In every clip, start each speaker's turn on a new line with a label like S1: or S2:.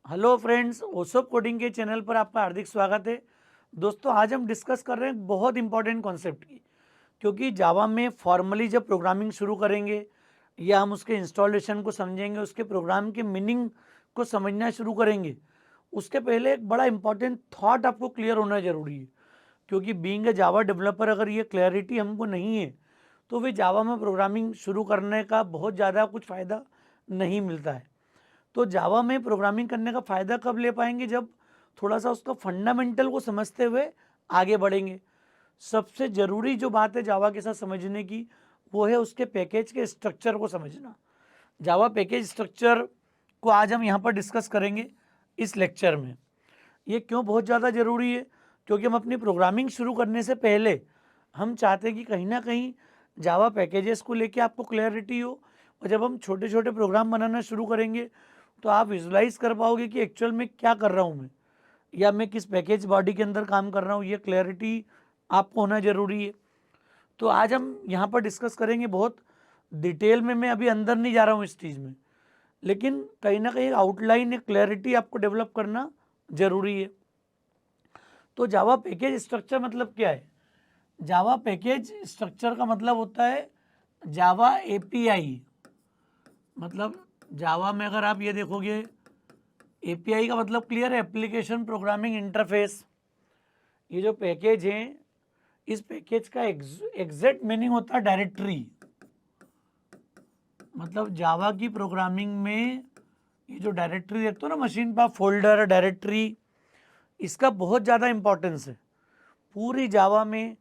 S1: Hello friends, ओसोप coding के channel पर आपका हार्दिक स्वागत है। दोस्तों, आज हम डिस्कस कर रहे हैं एक बहुत इंपॉर्टेंट कॉन्सेप्ट की, क्योंकि जावा में फॉर्मली जब प्रोग्रामिंग शुरू करेंगे या हम उसके इंस्टॉलेशन को समझेंगे, उसके प्रोग्राम के मीनिंग को समझना शुरू करेंगे, उसके पहले एक बड़ा इंपॉर्टेंट थॉट आपको क्लियर होना जरूरी है। क्योंकि बीइंग ए जावा डेवलपर अगर ये क्लैरिटी हमको नहीं है तो वे जावा में प्रोग्रामिंग शुरू करने का बहुत ज़्यादा कुछ फ़ायदा नहीं मिलता है। तो जावा में प्रोग्रामिंग करने का फ़ायदा कब ले पाएंगे? जब थोड़ा सा उसका फंडामेंटल को समझते हुए आगे बढ़ेंगे। सबसे ज़रूरी जो बात है जावा के साथ समझने की, वो है उसके पैकेज के स्ट्रक्चर को समझना। जावा पैकेज स्ट्रक्चर को आज हम यहाँ पर डिस्कस करेंगे इस लेक्चर में। ये क्यों बहुत ज़्यादा ज़रूरी है? क्योंकि हम अपनी प्रोग्रामिंग शुरू करने से पहले हम चाहते हैं कि कहीं ना कहीं जावा पैकेजेस को लेके आपको क्लैरिटी हो, और जब हम छोटे छोटे प्रोग्राम बनाना शुरू करेंगे तो आप विजुलाइज कर पाओगे कि एक्चुअल में क्या कर रहा हूँ मैं, या मैं किस पैकेज बॉडी के अंदर काम कर रहा हूँ। ये क्लैरिटी आपको होना ज़रूरी है। तो आज हम यहाँ पर डिस्कस करेंगे बहुत डिटेल में। मैं अभी अंदर नहीं जा रहा हूँ इस चीज़ में, लेकिन कहीं ना कहीं आउटलाइन, एक क्लैरिटी आपको डेवलप करना ज़रूरी है। तो जावा पैकेज स्ट्रक्चर मतलब क्या है? जावा पैकेज स्ट्रक्चर का मतलब होता है जावा एपीआई। मतलब जावा में अगर आप ये देखोगे, एपीआई का मतलब क्लियर है, एप्लीकेशन प्रोग्रामिंग इंटरफेस। ये जो पैकेज है, इस पैकेज का एग्जैक्ट मीनिंग होता है डायरेक्टरी। मतलब जावा की प्रोग्रामिंग में ये जो डायरेक्टरी देखते हो ना मशीन पर, फोल्डर डायरेक्टरी, इसका बहुत ज़्यादा इंपॉर्टेंस है पूरी जावा में।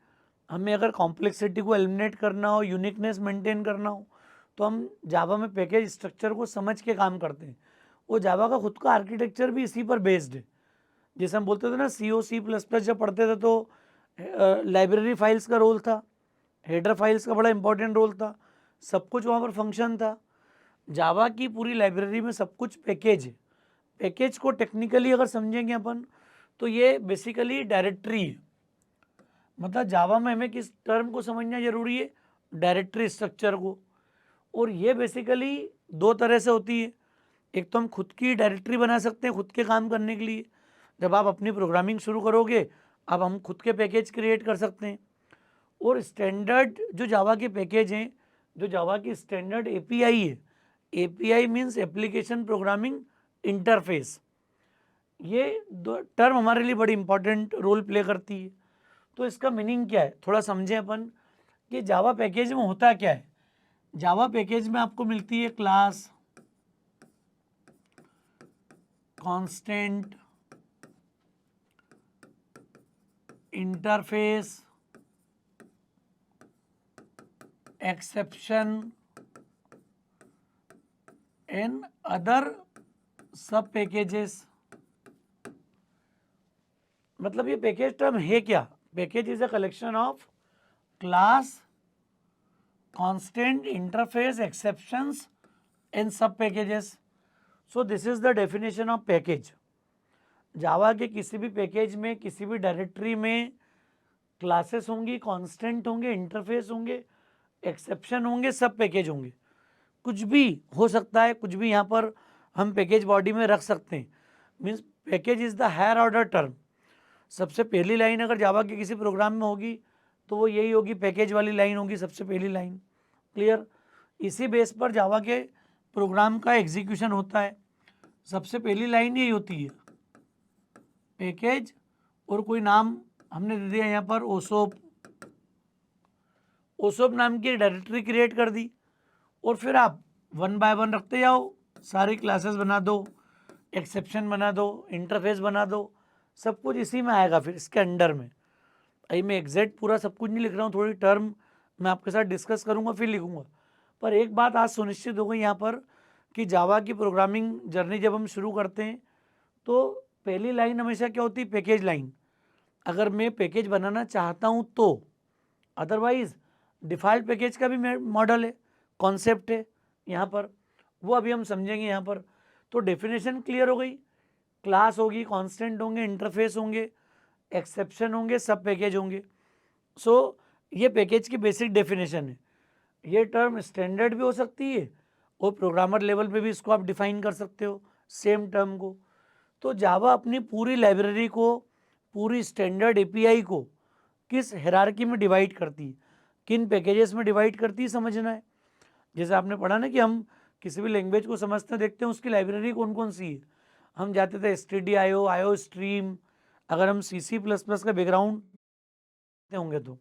S1: हमें अगर कॉम्प्लेक्सिटी को एलिमिनेट करना हो, यूनिकनेस मेंटेन करना हो, तो हम जावा में पैकेज स्ट्रक्चर को समझ के काम करते हैं। वो जावा का खुद का आर्किटेक्चर भी इसी पर बेस्ड है। जैसे हम बोलते थे ना, C++ जब पढ़ते थे तो लाइब्रेरी फाइल्स का रोल था, हेडर फाइल्स का बड़ा इंपॉर्टेंट रोल था, सब कुछ वहाँ पर फंक्शन था। जावा की पूरी लाइब्रेरी में सब कुछ पैकेज है। पैकेज को टेक्निकली अगर समझेंगे अपन, तो ये बेसिकली डायरेक्टरी है। मतलब जावा में हमें किस टर्म को समझना जरूरी है? डायरेक्टरी स्ट्रक्चर को। और ये बेसिकली दो तरह से होती है। एक तो हम खुद की डायरेक्टरी बना सकते हैं खुद के काम करने के लिए। जब आप अपनी प्रोग्रामिंग शुरू करोगे, अब हम खुद के पैकेज क्रिएट कर सकते हैं। और स्टैंडर्ड जो जावा के पैकेज हैं, जो जावा की स्टैंडर्ड एपीआई है, API means application programming interface, ये दो टर्म हमारे लिए बड़ी इंपॉर्टेंट रोल प्ले करती है। तो इसका मीनिंग क्या है, थोड़ा समझें अपन कि जावा पैकेज में होता क्या है। जावा पैकेज में आपको मिलती है class, constant, interface, exception and other sub packages. मतलब ये पैकेज टर्म है क्या? Package is a collection of class, constant, interface, exceptions and sub packages. So this is the definition of package. Java के किसी भी पैकेज में, किसी भी डायरेक्टरी में क्लासेस होंगी, कांस्टेंट होंगे, इंटरफेस होंगे, एक्सेप्शन होंगे, सब पैकेज होंगे। कुछ भी हो सकता है, कुछ भी यहाँ पर हम पैकेज बॉडी में रख सकते हैं। Means package is the higher order term. सबसे पहली लाइन अगर जावा के किसी प्रोग्राम में होगी तो वो यही होगी, पैकेज वाली लाइन होगी सबसे पहली लाइन। क्लियर? इसी बेस पर जावा के प्रोग्राम का एग्जीक्यूशन होता है। सबसे पहली लाइन यही होती है, पैकेज, और कोई नाम हमने दे दिया यहाँ पर ओसोप। ओसोप नाम की डायरेक्टरी क्रिएट कर दी, और फिर आप वन बाय वन रखते जाओ, सारी क्लासेस बना दो, एक्सेप्शन बना दो, इंटरफेस बना दो, सब कुछ इसी में आएगा फिर इसके अंडर में। अभी मैं एग्जैक्ट पूरा सब कुछ नहीं लिख रहा हूँ, थोड़ी टर्म मैं आपके साथ डिस्कस करूँगा फिर लिखूँगा। पर एक बात आज सुनिश्चित हो गई यहाँ पर कि जावा की प्रोग्रामिंग जर्नी जब हम शुरू करते हैं तो पहली लाइन हमेशा क्या होती है? Package line. अगर मैं पैकेज बनाना चाहता हूँ तो, अदरवाइज डिफ़ॉल्ट पैकेज का भी मॉडल है, कॉन्सेप्ट है यहाँ पर, वो अभी हम समझेंगे यहाँ पर। तो डेफिनेशन क्लियर हो गई, क्लास होगी, कांस्टेंट होंगे, इंटरफेस होंगे, एक्सेप्शन होंगे, सब पैकेज होंगे। सो ये पैकेज की बेसिक डेफिनेशन है। ये टर्म स्टैंडर्ड भी हो सकती है और प्रोग्रामर लेवल पे भी इसको आप डिफाइन कर सकते हो सेम टर्म को। तो जावा अपनी पूरी लाइब्रेरी को, पूरी स्टैंडर्ड एपीआई को किस हायरार्की में डिवाइड करती है, किन पैकेजेस में डिवाइड करती है, समझना है। जैसे आपने पढ़ा ना कि हम किसी भी लैंग्वेज को समझते देखते हैं उसकी लाइब्रेरी कौन कौन सी है। हम जाते थे stdio, आयो स्ट्रीम, अगर हम C++ का बैकग्राउंड होंगे तो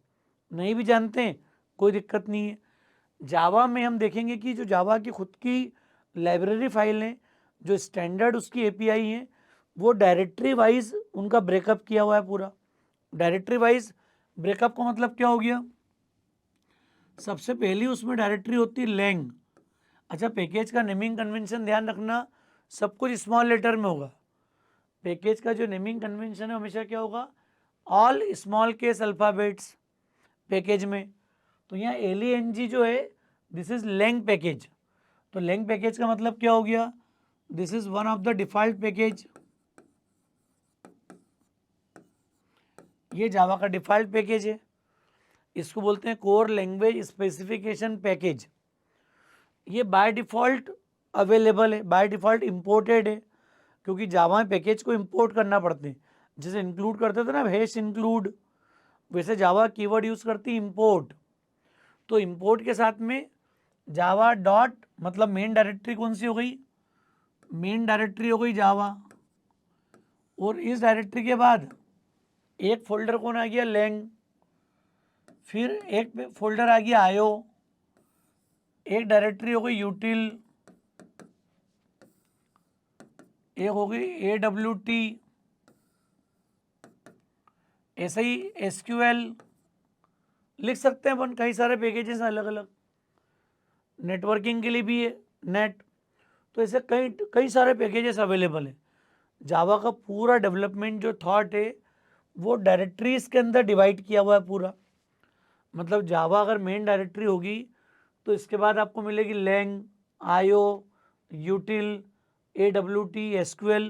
S1: नहीं भी जानते हैं कोई दिक्कत नहीं है। जावा में हम देखेंगे कि जो जावा की खुद की लाइब्रेरी फाइल है, जो स्टैंडर्ड उसकी एपीआई है, वो डायरेक्टरी वाइज उनका ब्रेकअप किया हुआ है पूरा। डायरेक्टरी वाइज ब्रेकअप का मतलब क्या हो गया, सबसे पहली उसमें डायरेक्टरी होती है लैंग। अच्छा, पैकेज का नेमिंग कन्वेंशन ध्यान रखना, सब कुछ स्मॉल लेटर में होगा। पैकेज का जो नेमिंग कन्वेंशन है हमेशा क्या होगा, all small case alphabets package में। तो यहाँ LENG जो है दिस इज लैंग पैकेज। तो लैंग पैकेज का मतलब क्या हो गया, this is one of the default package. ये जावा का डिफॉल्ट पैकेज है, इसको बोलते हैं कोर लैंग्वेज स्पेसिफिकेशन पैकेज। ये बाय डिफ़ॉल्ट अवेलेबल है, बाय डिफ़ॉल्ट इम्पोर्टेड है, क्योंकि जावा में पैकेज को इंपोर्ट करना पड़ते हैं। जैसे इंक्लूड करते थे ना हैश इंक्लूड, वैसे जावा कीवर्ड यूज़ करती है इंपोर्ट। तो इंपोर्ट के साथ में जावा डॉट मतलब मेन डायरेक्टरी कौन सी हो गई, मेन डायरेक्टरी हो गई जावा। और इस डायरेक्टरी के बाद एक फोल्डर कौन आ गया, लैंग। फिर एक फोल्डर आ गया आयो, एक डायरेक्टरी हो गई यूटिल, एक हो गई AWT, ऐसे ही SQL लिख सकते हैं अपन, कई सारे पैकेजेस अलग अलग। नेटवर्किंग के लिए भी है नेट। तो ऐसे कई कई सारे पैकेजेस अवेलेबल है। जावा का पूरा डेवलपमेंट जो थॉट है वो डायरेक्टरीज के अंदर डिवाइड किया हुआ है पूरा। मतलब जावा अगर मेन डायरेक्टरी होगी तो इसके बाद आपको मिलेगी लैंग, आयो, यूटिल, AWT, SQL,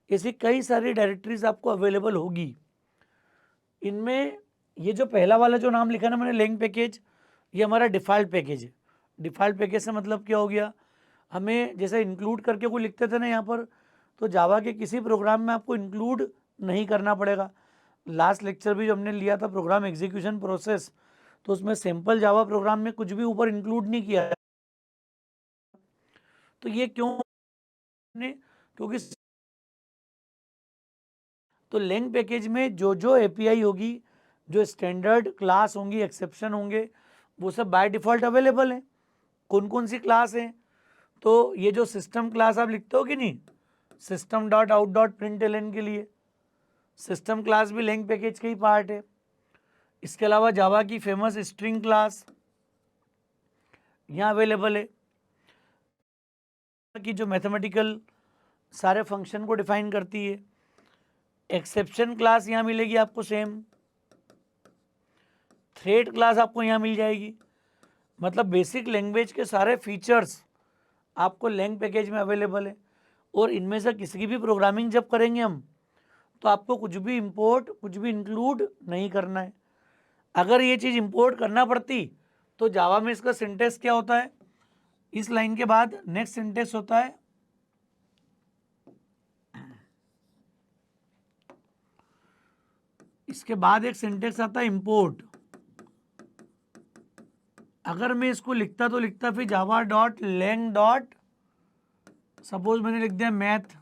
S1: ऐसी कई सारी डायरेक्टरीज आपको अवेलेबल होगी। इनमें ये जो पहला वाला जो नाम लिखा ना मैंने लैंग पैकेज, ये हमारा डिफ़ॉल्ट पैकेज है। डिफ़ॉल्ट पैकेज से मतलब क्या हो गया, हमें जैसे इंक्लूड करके कोई लिखते थे ना यहाँ पर, तो जावा के किसी प्रोग्राम में आपको इंक्लूड नहीं करना पड़ेगा। लास्ट लेक्चर भी जो हमने लिया था प्रोग्राम एग्जीक्यूशन प्रोसेस, तो उसमें सिंपल जावा प्रोग्राम में कुछ भी ऊपर इंक्लूड नहीं किया है। तो ये क्यों ने, क्योंकि तो लैंग पैकेज में जो एपीआई होगी, जो स्टैंडर्ड क्लास होंगी, एक्सेप्शन होंगे, वो सब बाय डिफ़ॉल्ट अवेलेबल हैं। कौन कौन सी क्लास हैं, तो ये जो सिस्टम क्लास आप लिखते हो कि नहीं, system dot out dot println के लिए सिस्टम क्लास भी लैंग पैकेज का ही पार्ट है। इसके अलावा जावा की फेमस स्ट्रिंग क्लास यहाँ अवेलेबल है, कि जो मैथमेटिकल सारे फंक्शन को डिफाइन करती है। एक्सेप्शन क्लास यहाँ मिलेगी आपको सेम, थ्रेड क्लास आपको यहाँ मिल जाएगी। मतलब बेसिक लैंग्वेज के सारे फीचर्स आपको लैंग पैकेज में अवेलेबल है। और इनमें से किसी की भी प्रोग्रामिंग जब करेंगे हम, तो आपको कुछ भी इंपोर्ट, कुछ भी इंक्लूड नहीं करना है। अगर ये चीज़ इंपोर्ट करना पड़ती तो जावा में इसका सिंटेक्स क्या होता है, इस लाइन के बाद नेक्स्ट सिंटेक्स होता है इसके बाद एक सिंटेक्स आता है इंपोर्ट। अगर मैं इसको लिखता तो लिखता फिर Java dot lang dot, suppose मैंने लिख दिया मैथ,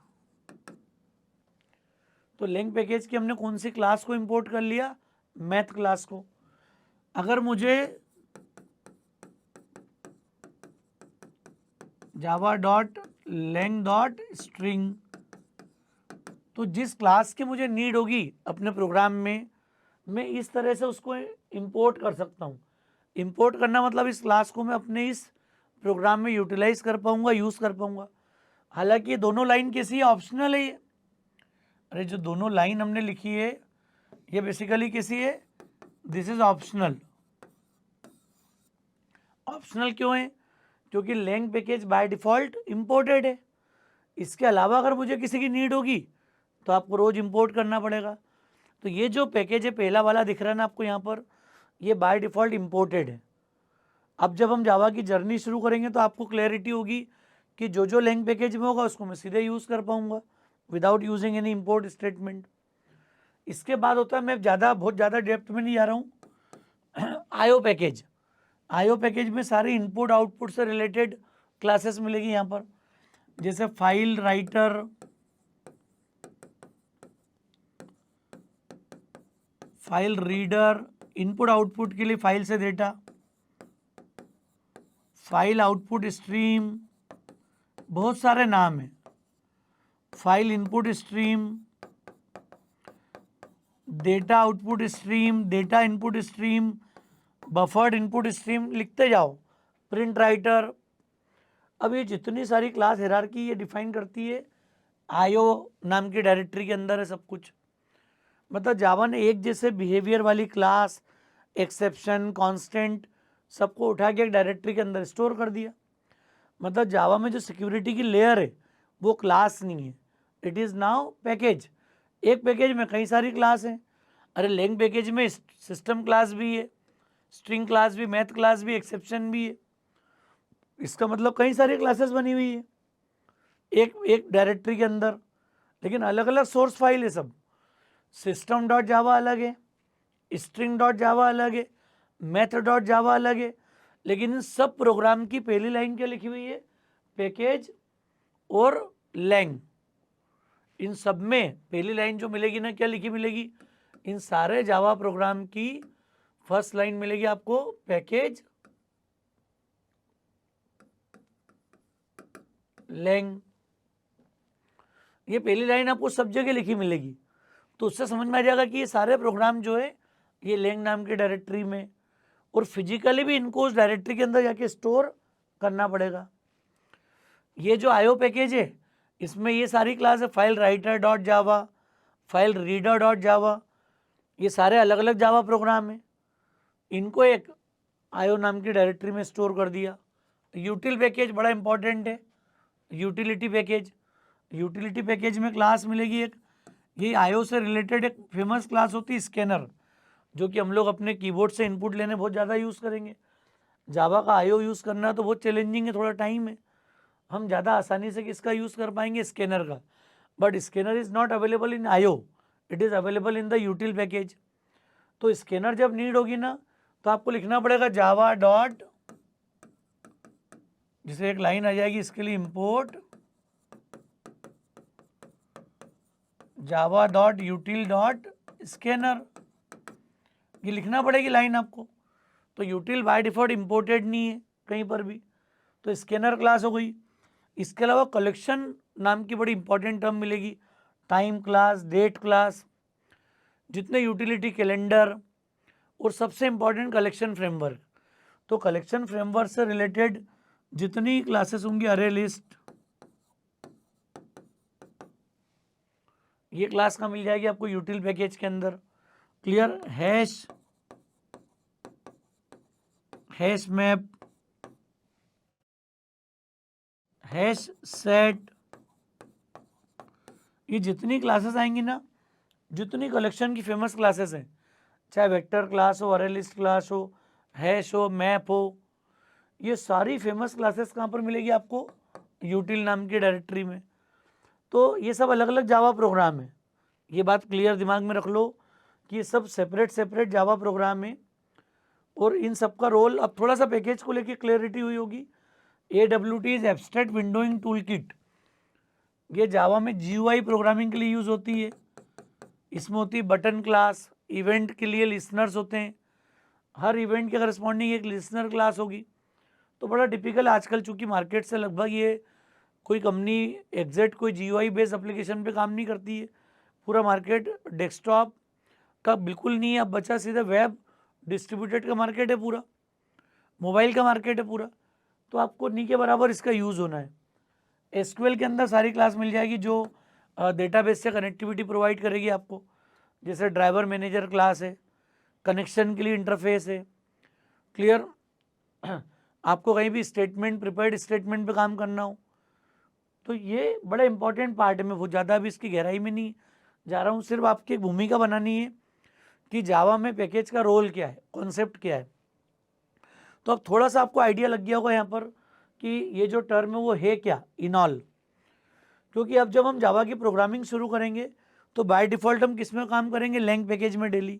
S1: तो लैंग पैकेज की हमने कौन सी क्लास को इंपोर्ट कर लिया, मैथ क्लास को। अगर मुझे Java dot lang dot string, तो जिस क्लास की मुझे नीड होगी अपने प्रोग्राम में, मैं इस तरह से उसको इंपोर्ट कर सकता हूँ। इंपोर्ट करना मतलब इस क्लास को मैं अपने इस प्रोग्राम में यूटिलाइज कर पाऊँगा, यूज़ कर पाऊँगा। हालांकि ये दोनों लाइन कैसी है, ऑप्शनल है ये। अरे जो दोनों लाइन हमने लिखी है ये बेसिकली कैसी है, दिस इज ऑप्शनल। ऑप्शनल क्यों है, क्योंकि lang package by default imported है। इसके अलावा अगर मुझे किसी की नीड होगी तो आपको रोज़ इंपोर्ट करना पड़ेगा। तो ये जो पैकेज है पहला वाला दिख रहा है ना आपको यहाँ पर, ये बाय डिफ़ॉल्ट इंपोर्टेड है। अब जब हम जावा की जर्नी शुरू करेंगे तो आपको क्लैरिटी होगी कि जो लैंग पैकेज में होगा उसको मैं सीधे यूज़ कर पाऊँगा, without using any import statement. इसके बाद होता है, मैं बहुत ज़्यादा डेप्थ में नहीं जा रहा हूँ, आईओ पैकेज। आईओ पैकेज में सारे इनपुट आउटपुट से रिलेटेड क्लासेस मिलेगी यहाँ पर, जैसे file writer, file reader, input output के लिए फाइल से डेटा, फाइल आउटपुट स्ट्रीम, बहुत सारे नाम हैं, file input stream, data output stream, data input stream, buffered input stream, लिखते जाओ, प्रिंट राइटर। अब ये जितनी सारी क्लास हायरार्की ये डिफाइन करती है, आईओ नाम की डायरेक्टरी के अंदर है सब कुछ। मतलब जावा ने एक जैसे बिहेवियर वाली क्लास, एक्सेप्शन, कांस्टेंट, सबको उठा के एक डायरेक्टरी के अंदर स्टोर कर दिया। मतलब जावा में जो सिक्योरिटी की लेयर है वो क्लास नहीं है, इट इज़ नाउ पैकेज। एक पैकेज में कई सारी क्लास हैं। अरे लैंग पैकेज में सिस्टम क्लास भी है, स्ट्रिंग क्लास भी, मैथ क्लास भी, एक्सेप्शन भी है। इसका मतलब कई सारी क्लासेस बनी हुई है एक डायरेक्टरी के अंदर, लेकिन अलग अलग सोर्स फाइल है सब। सिस्टम डॉट जावा अलग है, स्ट्रिंग डॉट जावा अलग है, मैथ डॉट जावा अलग है, लेकिन इन सब प्रोग्राम की पहली लाइन क्या लिखी हुई है, पैकेज और लैंग। इन सब में पहली लाइन जो मिलेगी ना, क्या लिखी मिलेगी, इन सारे जावा प्रोग्राम की फर्स्ट लाइन मिलेगी आपको पैकेज लैंग। ये पहली लाइन आपको सब जगह लिखी मिलेगी, तो उससे समझ में आ जाएगा कि ये सारे प्रोग्राम जो है ये लैंग नाम की डायरेक्टरी में, और फिजिकली भी इनको उस डायरेक्टरी के अंदर जाके स्टोर करना पड़ेगा। ये जो आईओ पैकेज है इसमें ये सारी क्लास है, फाइल राइटर डॉट जावा, फाइल रीडर डॉट जावा, ये सारे अलग अलग जावा प्रोग्राम हैं, इनको एक आईओ नाम की डायरेक्टरी में स्टोर कर दिया। यूटिल पैकेज बड़ा इंपॉर्टेंट है, यूटिलिटी पैकेज। यूटिलिटी पैकेज में क्लास मिलेगी एक, ये आईओ से रिलेटेड एक फेमस क्लास होती है स्कैनर, जो कि हम लोग अपने कीबोर्ड से इनपुट लेने बहुत ज़्यादा यूज़ करेंगे। जावा का आईओ यूज़ करना तो बहुत चैलेंजिंग है, थोड़ा टाइम है, हम ज़्यादा आसानी से किसका यूज़ कर पाएंगे, स्कैनर का। But scanner is not available in IO, it is available in the यूटिल package. तो स्कैनर जब नीड होगी ना, तो आपको लिखना पड़ेगा जावा डॉट, जिसे एक लाइन आ जाएगी इसके लिए, import Java dot util dot scanner, ये लिखना पड़ेगी लाइन आपको। तो यूटिल बाय डिफॉल्ट इंपोर्टेड नहीं है कहीं पर भी, तो स्कैनर क्लास हो गई। इसके अलावा कलेक्शन नाम की बड़ी इंपॉर्टेंट टर्म मिलेगी, टाइम क्लास, डेट क्लास, जितने यूटिलिटी, कैलेंडर, और सबसे इंपॉर्टेंट कलेक्शन फ्रेमवर्क। तो कलेक्शन फ्रेमवर्क से रिलेटेड जितनी क्लासेस होंगी, अरे लिस्ट, ये क्लास का मिल जाएगी आपको यूटिल पैकेज के अंदर। Clear, hash map, hash set, ये जितनी क्लासेस आएंगी ना, जितनी कलेक्शन की फेमस क्लासेस हैं, चाहे वेक्टर क्लास हो, अरे लिस्ट क्लास हो, हैश हो, मैप हो, ये सारी फेमस क्लासेस कहाँ पर मिलेगी आपको, यूटिल नाम की डायरेक्टरी में। तो ये सब अलग अलग जावा प्रोग्राम है, ये बात क्लियर दिमाग में रख लो कि ये सब सेपरेट जावा प्रोग्राम है, और इन सब का रोल, अब थोड़ा सा पैकेज को लेके क्लियरिटी हुई होगी। AWT is abstract windowing tool kit, ये जावा में GUI प्रोग्रामिंग के लिए यूज़ होती है। इसमें होती है बटन क्लास, इवेंट के लिए लिसनर्स होते हैं, हर इवेंट के करस्पॉन्डिंग एक लिसनर क्लास होगी। तो बड़ा टिपिकल, आजकल चूँकि मार्केट से लगभग ये कोई कंपनी एग्जैक्ट कोई GUI बेस्ड एप्लीकेशन पे काम नहीं करती है, पूरा मार्केट डेस्कटॉप का बिल्कुल नहीं है, अब बचा सीधा वेब डिस्ट्रीब्यूटेड का मार्केट है, पूरा मोबाइल का मार्केट है पूरा। तो आपको नहीं के बराबर इसका यूज़ होना है। SQL के अंदर सारी क्लास मिल जाएगी जो डेटाबेस से कनेक्टिविटी प्रोवाइड करेगी आपको, जैसे ड्राइवर मैनेजर क्लास है, कनेक्शन के लिए इंटरफेस है। क्लियर, आपको कहीं भी स्टेटमेंट, प्रिपेयर्ड स्टेटमेंट पे काम करना हो, तो ये बड़ा इंपॉर्टेंट पार्ट है। मैं बहुत ज़्यादा अभी इसकी गहराई में नहीं जा रहा हूँ, सिर्फ आपकी एक भूमिका बनानी है कि जावा में पैकेज का रोल क्या है, कॉन्सेप्ट क्या है। तो अब थोड़ा सा आपको आइडिया लग गया होगा यहाँ पर कि ये जो टर्म है वो है क्या, इनॉल। क्योंकि अब जब हम जावा की प्रोग्रामिंग शुरू करेंगे तो बाय डिफ़ॉल्ट हम किस में काम करेंगे, लैंग पैकेज में डेली।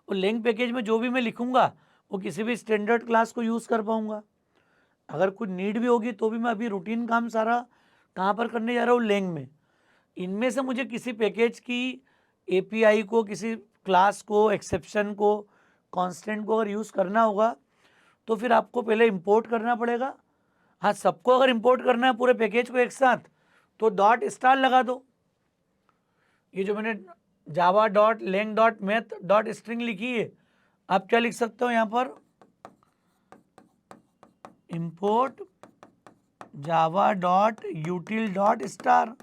S1: और लैंग पैकेज में जो भी मैं लिखूंगा वो किसी भी स्टैंडर्ड क्लास को यूज़ कर पाऊंगा। अगर कुछ नीड भी होगी तो भी मैं अभी रूटीन काम सारा कहाँ पर करने जा रहा हूँ, लैंग में। इनमें से मुझे किसी पैकेज की एपीआई को, किसी क्लास को, एक्सेप्शन को, कांस्टेंट को अगर यूज़ करना होगा तो फिर आपको पहले इंपोर्ट करना पड़ेगा। हाँ, सबको अगर इंपोर्ट करना है पूरे पैकेज को एक साथ तो डॉट स्टार लगा दो। ये जो मैंने Java dot lang dot math dot string लिखी है, आप क्या लिख सकते हो यहाँ पर, import Java dot util dot star.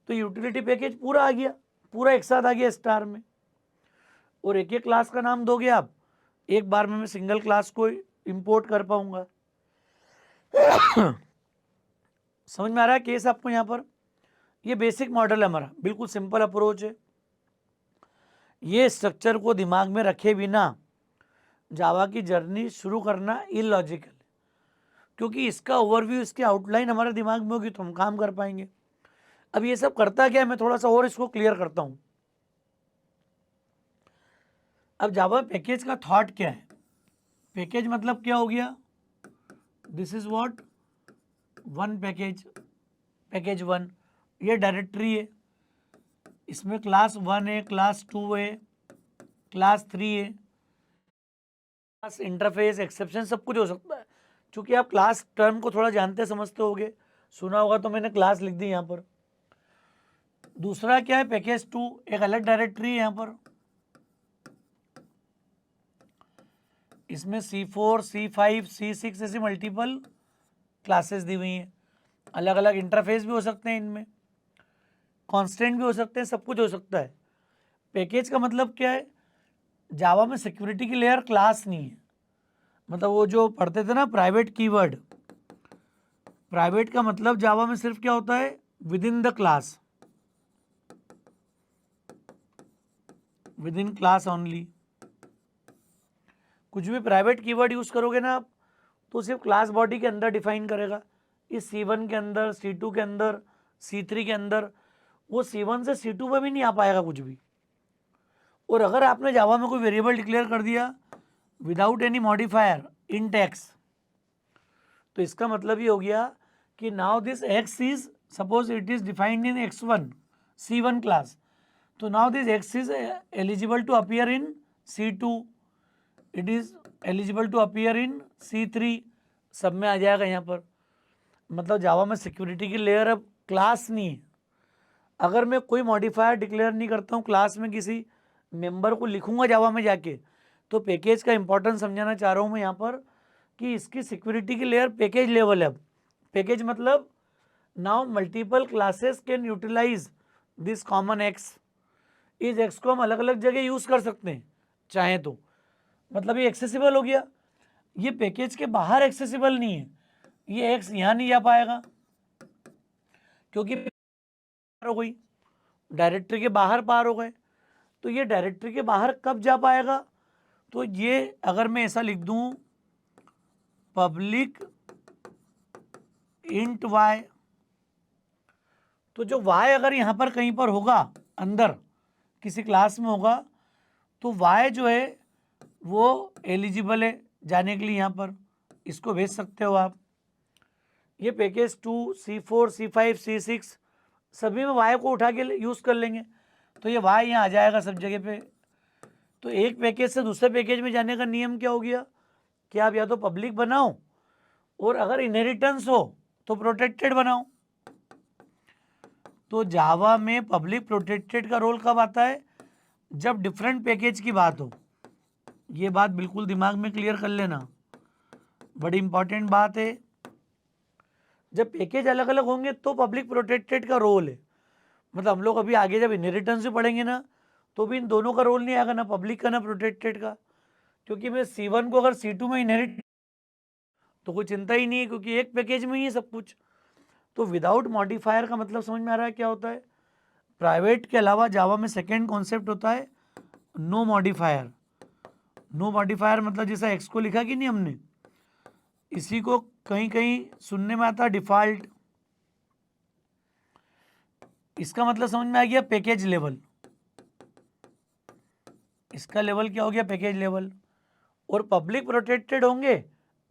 S1: तो यूटिलिटी पैकेज पूरा आ गया, पूरा एक साथ आ गया स्टार में। और एक एक क्लास का नाम दोगे आप, एक बार में मैं सिंगल क्लास को इंपोर्ट कर पाऊंगा। समझ में आ रहा है केस आपको यहाँ पर? ये बेसिक मॉडल है हमारा, बिल्कुल सिंपल अप्रोच है। ये स्ट्रक्चर को दिमाग में रखे बिना जावा की जर्नी शुरू करना इलॉजिकल, क्योंकि इसका ओवरव्यू, इसकी आउटलाइन हमारे दिमाग में होगी तो हम काम कर पाएंगे। अब ये सब करता क्या है, मैं थोड़ा सा और इसको क्लियर करता हूँ। अब जावा पैकेज का थॉट क्या है? पैकेज मतलब क्या हो गया, this is what one package, package one, ये डायरेक्टरी है, इसमें क्लास 1 है, क्लास 2 है, क्लास 3 है, क्लास इंटरफेस, एक्सेप्शन, सब कुछ हो सकता है। चूंकि आप क्लास टर्म को थोड़ा जानते समझते होगे, सुना होगा तो मैंने क्लास लिख दी यहाँ पर। दूसरा क्या है, पैकेज 2, एक अलग डायरेक्टरी है यहाँ पर, इसमें C4, C5, C6 ऐसी मल्टीपल क्लासेस दी हुई हैं। अलग अलग इंटरफेस भी हो सकते हैं इनमें, कांस्टेंट भी हो सकते हैं, सब कुछ हो सकता है। पैकेज का मतलब क्या है, जावा में सिक्योरिटी की लेयर क्लास नहीं है। मतलब वो जो पढ़ते थे ना प्राइवेट कीवर्ड, प्राइवेट का मतलब जावा में सिर्फ क्या होता है, with in the class, with in class only. कुछ भी प्राइवेट कीवर्ड यूज करोगे ना आप तो सिर्फ क्लास बॉडी के अंदर डिफाइन करेगा, इस C1 के अंदर, C2 के अंदर, C3 के अंदर। वो C1 से C2 में भी नहीं आ पाएगा कुछ भी। और अगर आपने जावा में कोई वेरिएबल डिक्लेयर कर दिया without any modifier int x, तो इसका मतलब ये हो गया कि now this x is, suppose it is defined in x1 C1 class, तो now this x is eligible to appear in C2, it is eligible to appear in C3, सब में आ जाएगा यहाँ पर। मतलब जावा में सिक्योरिटी की लेयर अब क्लास नहीं है। अगर मैं कोई मॉडिफायर डिक्लेयर नहीं करता हूँ क्लास में, किसी मेंबर को लिखूंगा जावा में जाके, तो पैकेज का इंपॉर्टेंस समझाना चाह रहा हूँ मैं यहाँ पर कि इसकी सिक्योरिटी की लेयर पैकेज लेवल है। अब पैकेज मतलब now multiple classes can utilise this common X, इस एक्स को हम अलग अलग जगह यूज़ कर सकते हैं चाहें तो। मतलब ये एक्सेसिबल हो गया, ये पैकेज के बाहर एक्सेसिबल नहीं है। ये एक्स यहाँ नहीं जा पाएगा क्योंकि हो गई, डायरेक्टरी के बाहर पार हो गए। तो ये डायरेक्टरी के बाहर कब जा पाएगा, तो ये अगर मैं ऐसा लिख दूं पब्लिक इंट वाई, तो जो वाई अगर यहाँ पर कहीं पर होगा, अंदर किसी क्लास में होगा, तो वाई जो है वो एलिजिबल है जाने के लिए यहाँ पर, इसको भेज सकते हो आप। ये पैकेज 2, C4, C5, C6 सभी में वाई को उठा के यूज़ कर लेंगे, तो ये वाई यहाँ आ जाएगा सब जगह पे। तो एक पैकेज से दूसरे पैकेज में जाने का नियम क्या हो गया कि आप या तो पब्लिक बनाओ और अगर इनहेरिटेंस हो तो प्रोटेक्टेड बनाओ। तो जावा में पब्लिक प्रोटेक्टेड का रोल कब आता है, जब डिफरेंट पैकेज की बात हो। ये बात बिल्कुल दिमाग में क्लियर कर लेना, बड़ी इंपॉर्टेंट बात है। जब पैकेज अलग अलग होंगे तो पब्लिक प्रोटेक्टेड का रोल है। मतलब हम लोग अभी आगे जब इनहेरिटेंस भी पढ़ेंगे ना तो भी इन दोनों का रोल नहीं आएगा, ना पब्लिक का ना प्रोटेक्टेड का। क्योंकि मैं C1 को अगर C2 में इनहेरिट तो कोई चिंता ही नहीं है, क्योंकि एक पैकेज में ही है सब कुछ। तो विदाउट मॉडिफायर का मतलब समझ में आ रहा है क्या होता है। प्राइवेट के अलावा जावा में सेकेंड कॉन्सेप्ट होता है नो मॉडिफायर। नो मॉडिफायर मतलब जैसा एक्स को लिखा कि नहीं हमने, इसी को कहीं कहीं सुनने में आता है डिफॉल्ट, इसका मतलब समझ में आ गया, पैकेज लेवल। इसका लेवल क्या हो गया, पैकेज लेवल। और पब्लिक प्रोटेक्टेड होंगे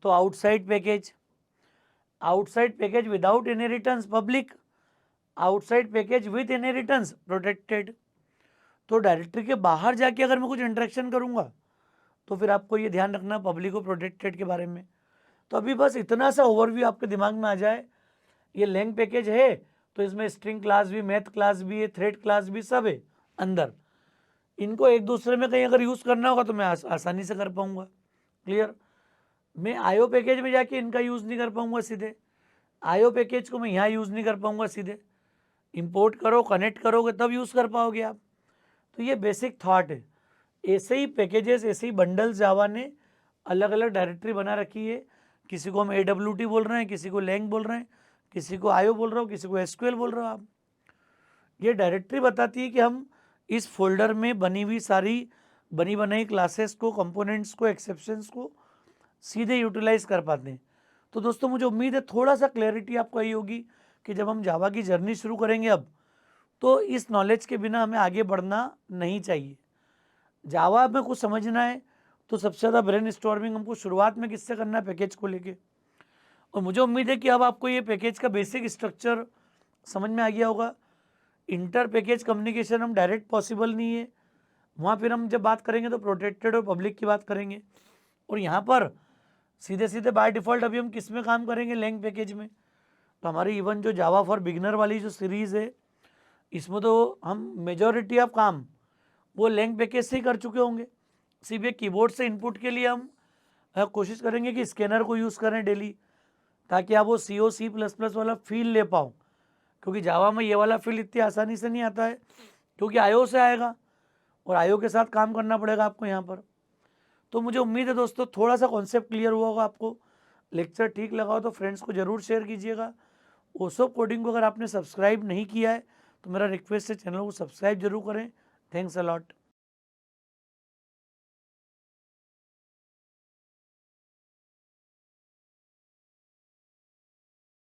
S1: तो outside package, outside package without inheritance public, outside package with inheritance protected. तो डायरेक्टरी के बाहर जाके अगर मैं कुछ इंटरेक्शन करूंगा तो फिर आपको ये ध्यान रखना पब्लिक और प्रोटेक्टेड के बारे में। तो अभी बस इतना सा ओवरव्यू आपके दिमाग में आ जाए, ये लैंग पैकेज है तो इसमें स्ट्रिंग क्लास भी, मैथ क्लास भी है, थ्रेड क्लास भी, सब है अंदर। इनको एक दूसरे में कहीं अगर यूज़ करना होगा तो मैं आसानी से कर पाऊंगा। क्लियर। मैं आईओ पैकेज में जाके इनका यूज़ नहीं कर पाऊंगा सीधे, आईओ पैकेज को मैं यहाँ यूज़ नहीं कर पाऊंगा सीधे। इंपोर्ट करो, कनेक्ट करोगे तब यूज़ कर पाओगे आप। तो ये बेसिक थॉट है। ऐसे ही पैकेजेस, ऐसे ही बंडल्स जावा ने अलग अलग डायरेक्टरी बना रखी है। किसी को हम AWT बोल रहे हैं, किसी को लैंग बोल रहे हैं, किसी को आईओ बोल रहा हूँ, किसी को SQL बोल रहे हो आप। ये डायरेक्टरी बताती है कि हम इस फोल्डर में बनी हुई सारी बनी बनाई क्लासेस को, कंपोनेंट्स को, एक्सेप्शंस को सीधे यूटिलाइज कर पाते हैं। तो दोस्तों मुझे उम्मीद है थोड़ा सा क्लैरिटी आपको आई होगी कि जब हम जावा की जर्नी शुरू करेंगे अब, तो इस नॉलेज के बिना हमें आगे बढ़ना नहीं चाहिए। जावा में कुछ समझना है तो सबसे ज़्यादा ब्रेन स्टॉर्मिंग हमको शुरुआत में किससे करना है, पैकेज को लेके। और मुझे उम्मीद है कि अब आपको ये पैकेज का बेसिक स्ट्रक्चर समझ में आ गया होगा। इंटर पैकेज कम्युनिकेशन हम डायरेक्ट पॉसिबल नहीं है, वहाँ फिर हम जब बात करेंगे तो प्रोटेक्टेड और पब्लिक की बात करेंगे। और यहाँ पर सीधे सीधे बाय डिफ़ॉल्ट अभी हम किस में काम करेंगे, लैंग पैकेज में। तो हमारी इवन जो जावा फॉर बिगनर वाली जो सीरीज़ है, इसमें तो हम मेजॉरिटी ऑफ काम वो लैंग पैकेज से ही कर चुके होंगे। सिर्फ एक कीबोर्ड से इनपुट के लिए हम कोशिश करेंगे कि स्कैनर को यूज़ करें डेली, ताकि आप वो C++ वाला फील ले पाओ। क्योंकि जावा में ये वाला फील इतनी आसानी से नहीं आता है, क्योंकि आईओ से आएगा और आईओ के साथ काम करना पड़ेगा आपको यहाँ पर। तो मुझे उम्मीद है दोस्तों थोड़ा सा कॉन्सेप्ट क्लियर हुआ होगा आपको। लेक्चर ठीक लगा हो तो फ्रेंड्स को ज़रूर शेयर कीजिएगा। ओसोप कोडिंग को अगर आपने सब्सक्राइब नहीं किया है तो मेरा रिक्वेस्ट है चैनल को सब्सक्राइब जरूर करें। Thanks a lot.